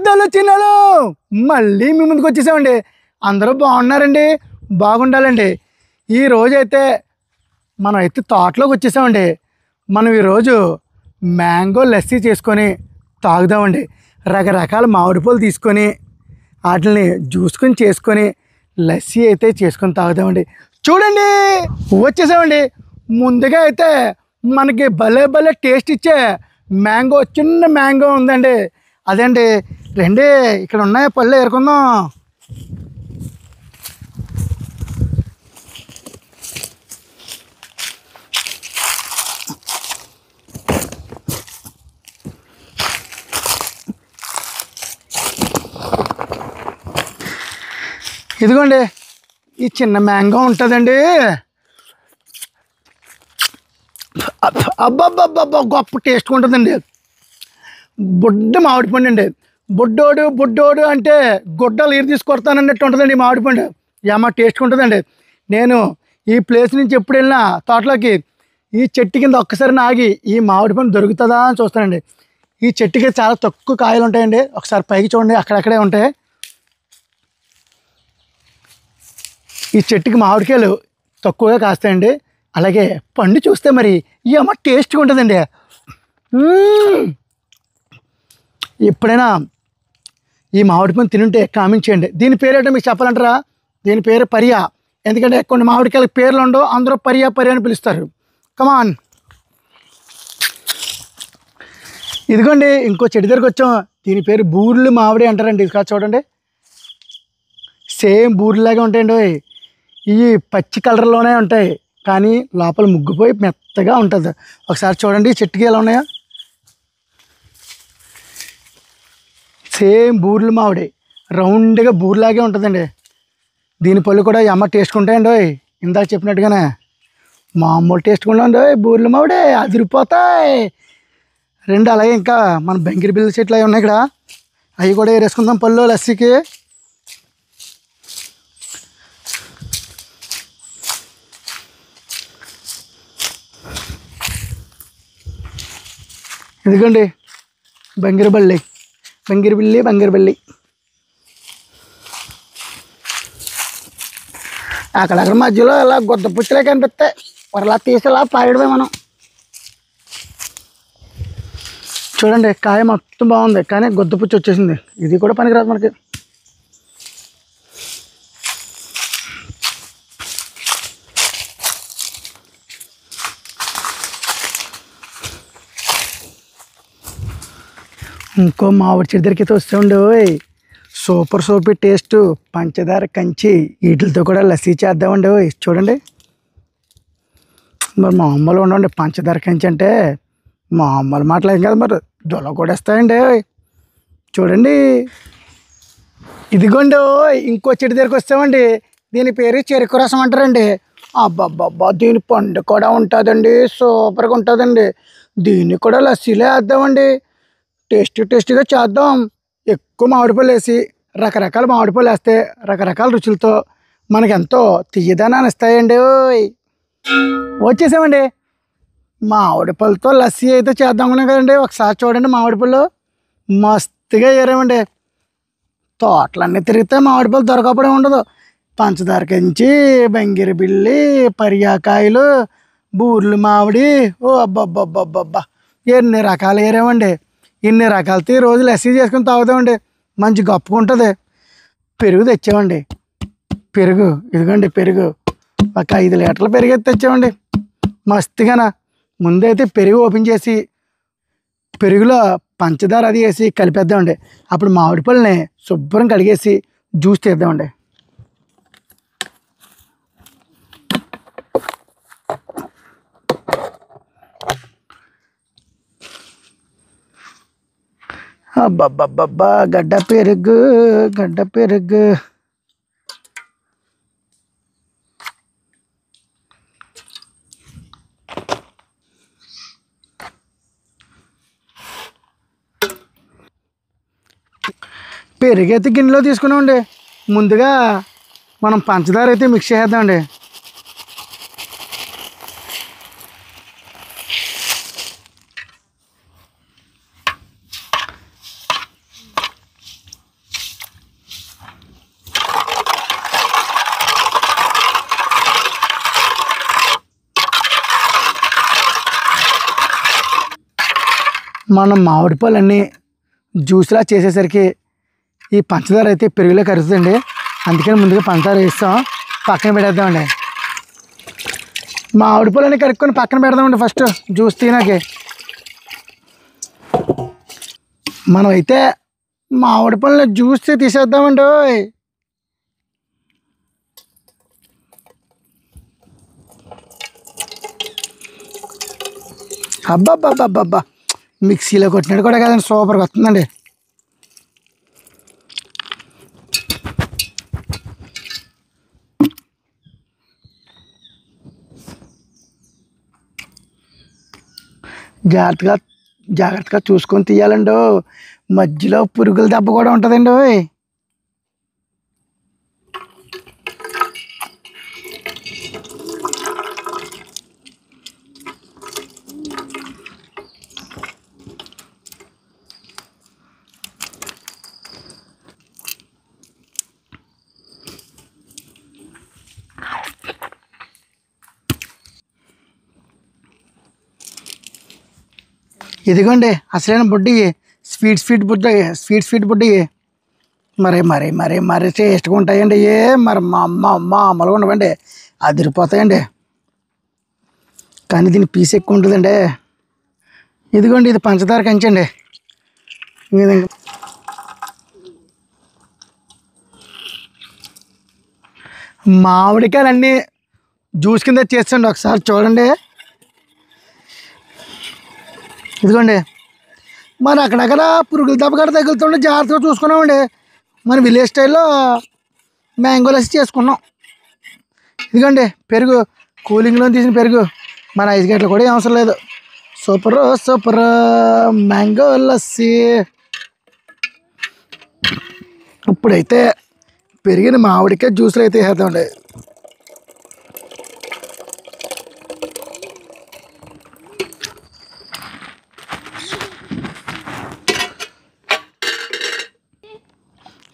పెద్దలు చిన్నలు మళ్ళీ మీ ముందుకు వచ్చేసామండి. అందరూ బాగున్నారండి, బాగుండాలండి. ఈరోజైతే మనం అయితే తోటలోకి వచ్చేసామండి. మనం ఈరోజు మ్యాంగో లస్సీ చేసుకొని తాగుదామండి. రకరకాల మామిడి పళ్ళు తీసుకొని వాటిని జ్యూస్కొని చేసుకొని లస్సీ అయితే చేసుకొని తాగుదామండి. చూడండి వచ్చేసామండి. ముందుగా అయితే మనకి భలే భలే టేస్ట్ ఇచ్చే మ్యాంగో, చిన్న మ్యాంగో ఉందండి. అదండి రండి, ఇక్కడ ఉన్నాయి పళ్ళు ఏరుకుందాం. ఇదిగోండి ఈ చిన్న మ్యాంగో ఉంటుందండి. అబ్బబ్బబ్బబ్బా గొప్ప టేస్ట్గా ఉంటుందండి. బుడ్డ మామిడి పండు అండి. బుడ్డోడు అంటే గుడ్డలు ఈరు తీసుకొడతానన్నట్టు ఉంటుందండి ఈ మామిడి పండు. ఏమా టేస్ట్గా ఉంటుందండి. నేను ఈ ప్లేస్ నుంచి ఎప్పుడు వెళ్ళినా తోటలోకి ఈ చెట్టు కింద ఒక్కసారి ఆగి ఈ మామిడి పండు దొరుకుతుందా అని చూస్తానండి. ఈ చెట్టుకి చాలా తక్కువ కాయలు ఉంటాయండి. ఒకసారి పైకి చూడండి, అక్కడక్కడే ఉంటాయి. ఈ చెట్టుకి మామిడికాయలు తక్కువగా కాస్తాయండి. అలాగే పండు చూస్తే మరి ఏమో టేస్ట్గా ఉంటుందండి. ఎప్పుడైనా ఈ మామిడి పండు తినుంటే కామెంట్ చేయండి. దీని పేరేటో మీకు చెప్పాలంటారా? దీని పేరు పరియ. ఎందుకంటే కొన్ని మామిడికాయలకు పేర్లు ఉండవు, అందరూ పరియ అని పిలుస్తారు. కమాన్, ఇదిగోండి ఇంకో చెట్టు దగ్గరికి వచ్చాం. దీని పేరు బూర్లు మామిడి అంటారండి. ఇది కాదు చూడండి, సేమ్ బూర్లాగా ఉంటాయండి. ఇవి పచ్చి కలర్లోనే ఉంటాయి, కానీ లోపల ముగ్గిపోయి మెత్తగా ఉంటుంది. ఒకసారి చూడండి చెట్టుకి ఎలా ఉన్నాయో. సేమ్ బూర్లు మామిడి, రౌండ్గా బూర్లాగే ఉంటుందండి. దీని పళ్ళు కూడా అమ్మ టేస్ట్ ఉంటాయండి. ఇందాక చెప్పినట్టుగానే మామూలు టేస్ట్ కూడా ఉంది. బూర్లు మామిడి అదిరిపోతాయి. రెండు అలాగే ఇంకా మన బెంగిరి బిల్ల చెట్లు అవి ఉన్నాయి ఇక్కడ, అవి కూడా వేసుకుందాం పళ్ళు లస్సీకి. ఇదిగోండి బంగిరి బిల్లి. అక్కడక్కడ మధ్యలో ఇలా గుద్ద పుచ్చలే కనిపిస్తాయి, మరలా తీసేలా పాయడమే మనం. చూడండి కాయ మొత్తం బాగుంది, కానీ గుద్ద పుచ్చి వచ్చేసింది. ఇది కూడా పనికిరాదు మనకి. ఇంకో మామిడి చెట్టు దగ్గరికి అయితే వస్తుండే. సూపర్ టేస్ట్, పంచదార కంచి వీటితో కూడా లస్సీ చేద్దామండి. చూడండి మరి మామూలు ఉండండి. పంచదార కంచి అంటే మామూలు మాటలేం కదా, మరి దొల కూడా వస్తాయండి. చూడండి ఇదిగోండి ఇంకో చెట్టు దగ్గరికి వస్తామండి. దీని పేరు చెరుకు రసం అంటారండి. అబ్బబ్బబ్బా దీని పండు కూడా ఉంటుందండి, సూపర్గా ఉంటుందండి. దీన్ని కూడా లస్సీలో వేద్దామండి. టేస్టీగా చేద్దాం. ఎక్కువ మామిడి పళ్ళు వేసి రకరకాల మామిడి పళ్ళు వేస్తే రకరకాల రుచులతో మనకి ఎంతో తీయదనాన్ని ఇస్తాయండి. వచ్చేసామండి. మామిడి పళ్ళతో లస్సీ అయితే చేద్దాం అనుకున్నాం కదండి. ఒకసారి చూడండి మామిడి పళ్ళు మస్తుగా ఏరామండి. తోటలన్నీ తిరిగితే మామిడి పళ్ళు దొరకపడే ఉండదు. పంచదార కంచి, బంగిరి బిల్లి, పరియాకాయలు, బూర్లు మామిడి, అబ్బబ్బబ్బబ్బబ్బా ఎన్ని రకాలు ఏరామండి. ఇన్ని రకాలతో రోజు లస్సీ చేసుకుని తాగుతామండి. మంచి గొప్పగా ఉంటుంది. పెరుగు తెచ్చామండి. ఇదిగోండి పెరుగు ఒక 5 లీటర్ల పెరుగు అయితే తెచ్చామండి. మస్తుగానా ముందైతే పెరుగు ఓపెన్ చేసి పెరుగులో పంచదార అది వేసి కలిపేద్దామండి. అప్పుడు మామిడి పళ్ళని శుభ్రం కడిగేసి జ్యూస్ తీద్దామండి. అబ్బబ్బబ్బబ్బా గడ్డ పెరుగు. పెరుగు అయితే గిన్నెలో తీసుకున్నామండి. ముందుగా మనం పంచదార అయితే మిక్స్ చేద్దామండి. మనం మామిడి పళ్ళన్నీ జ్యూస్లా చేసేసరికి ఈ పంచదార అయితే పెరుగులో కరుగుతుందండి. అందుకని ముందుగా పంచదార వేస్తాం, పక్కన పెట్టేద్దామండి. మామిడి పళ్ళన్నీ కరుక్కొని పక్కన పెడదామండి. ఫస్ట్ జ్యూస్ తినాకే మనం అయితే మామిడి పళ్ళని జ్యూస్ తీసేద్దామండి. అబ్బాబ్బాబ్బాబ్బా, మిక్సీలో కొట్టినట్టు కూడా కదండి, సూపర్గా వస్తుందండి. జాగ్రత్తగా జాగ్రత్తగా చూసుకొని తీయాలండి. మధ్యలో పురుగుల దెబ్బ కూడా ఉంటుందండి. ఇదిగోండి అసలైన బుడ్డి, స్వీట్ బుడ్డి. మరి టేస్ట్గా ఉంటాయండి. మరి మా అమ్మలు ఉండవండి, అదిరిపోతాయండి. కానీ దీని పీస్ ఎక్కువ ఉంటుందండి. ఇదిగోండి ఇది పంచదార కంచండి. ఈ విధంగా మామిడికాయలు అన్నీ జ్యూస్ కింద చేస్తండి, ఒకసారి చూడండి. ఇదిగోండి మరి అక్కడక్కడ పురుగుల దెబ్బ కూడా తగులుతుండే, జాగ్రత్తగా చూసుకున్నామండి. మన విలేజ్ స్టైల్లో మ్యాంగో లస్సీ చేసుకున్నాం. ఇదిగోండి పెరుగు, కూలింగ్లో తీసిన పెరుగు, మన ఐదు గంటలు కూడా ఏం అవసరం లేదు. Super mango lassi. ఇప్పుడైతే పెరిగిన మామిడికాయ జ్యూస్లో అయితే వేద్దామండి.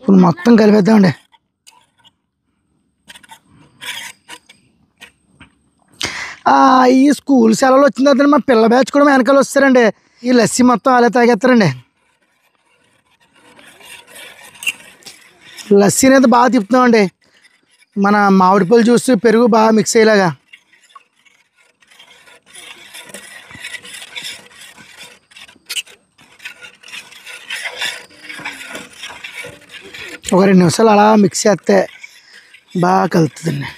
ఇప్పుడు మొత్తం కలిపేద్దామండి. ఈ స్కూల్ సెలవులు వచ్చిన తర్వాత మా పిల్ల బ్యాచ్ కూడా వెనకాల వస్తారండి. ఈ లస్సీ మొత్తం అలా తాగేస్తారండి. లస్సీని అయితే బాగా తిప్పుతామండి, మన మామిడి పళ్ళు జ్యూస్ పెరుగు బాగా మిక్స్ అయ్యేలాగా. ఒక 2 నిమిషాలు అలా మిక్స్ చేస్తే బాగా కలుతుందండి.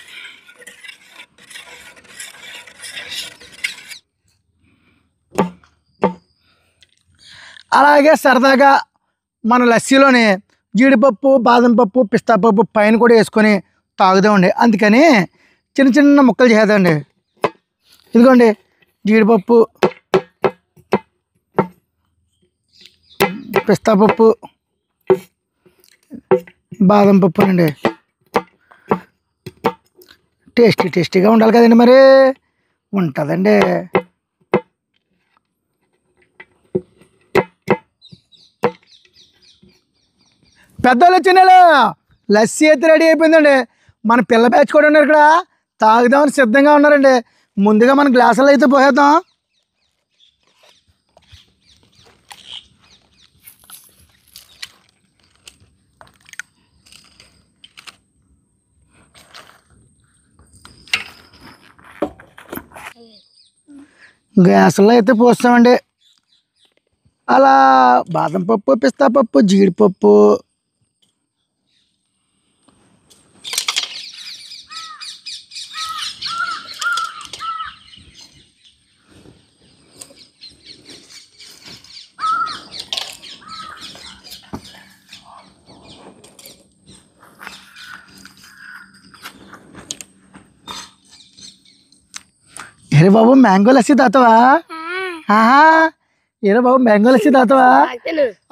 అలాగే సరదాగా మన లస్సీలోని జీడిపప్పు, బాదం పప్పు, పిస్తా పప్పు పైన కూడా వేసుకొని తాగుదామండి. అందుకని చిన్న చిన్న ముక్కలు చేద్దామండి. ఇదిగోండి జీడిపప్పు, పిస్తా పప్పు, బాదం పప్పు అండి. టేస్టీగా ఉండాలి కదండి, మరి ఉంటుందండి. పెద్దలు చిన్నలు లస్సీ అయితే రెడీ అయిపోయిందండి. మన పిల్ల బ్యాచ్ కూడా ఉన్నారు ఇక్కడ, తాగుదామని సిద్ధంగా ఉన్నారండి. ముందుగా మన గ్లాసులో అయితే పోసేద్దాం. గ్లాసుల్లో అయితే పోస్తామండి. అలా బాదం పప్పు, పిస్తా పప్పు, జీడిపప్పు, ఏరే బాబు మ్యాంగో లస్సీ తాతవా? ఏరే బాబు మ్యాంగో లస్సీ తాతవా?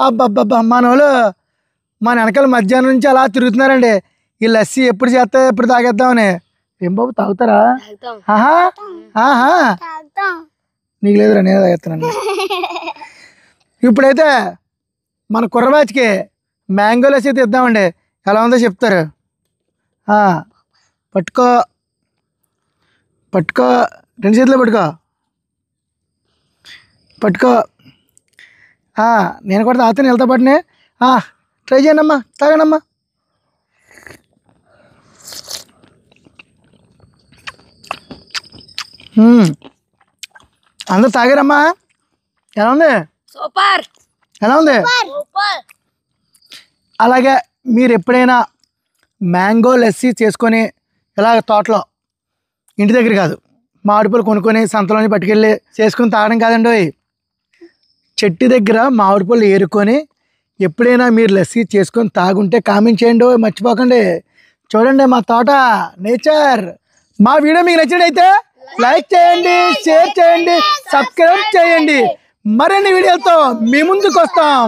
అబ్బబ్బబ్బా, మనోళ్ళు మన వెనకాల మధ్యాహ్నం నుంచి అలా తిరుగుతున్నారండి. ఈ లస్సీ ఎప్పుడు చేస్తా ఎప్పుడు తాగేద్దామని. ఏం బాబు తాగుతారా? నీకు లేదురా, నేను తాగేస్తానండి. ఇప్పుడైతే మన కుర్ర బ్యాచ్కి మ్యాంగో లస్సీ తెద్దామండి. ఎలా ఉందో చెప్తారు. పట్టుకో 2 చేతులు పట్టుకో. నేను కూడా తాగుతాను వెళ్తా పట్టినే. ట్రై చేయండి అమ్మా, తాగండమ్మా. అందరు తాగారమ్మా? ఎలా ఉంది? సూపర్. ఎలా ఉంది? అలాగే మీరు ఎప్పుడైనా మ్యాంగో లస్సీ చేసుకొని ఇలా తోటలో, ఇంటి దగ్గర కాదు, మామిడి పళ్ళు కొనుక్కొని సంతలోని పట్టుకెళ్ళి చేసుకొని తాగడం కాదండి. చెట్టు దగ్గర మామిడి పళ్ళు ఏరుకొని ఎప్పుడైనా మీరు లస్సీ చేసుకొని తాగుంటే కామెంట్ చేయండి, మర్చిపోకండి. చూడండి మా తోట నేచర్. మా వీడియో మీకు నచ్చినట్టయితే లైక్ చేయండి, షేర్ చేయండి, సబ్స్క్రైబ్ చేయండి. మరిన్ని వీడియోలతో మీ ముందుకు వస్తాం.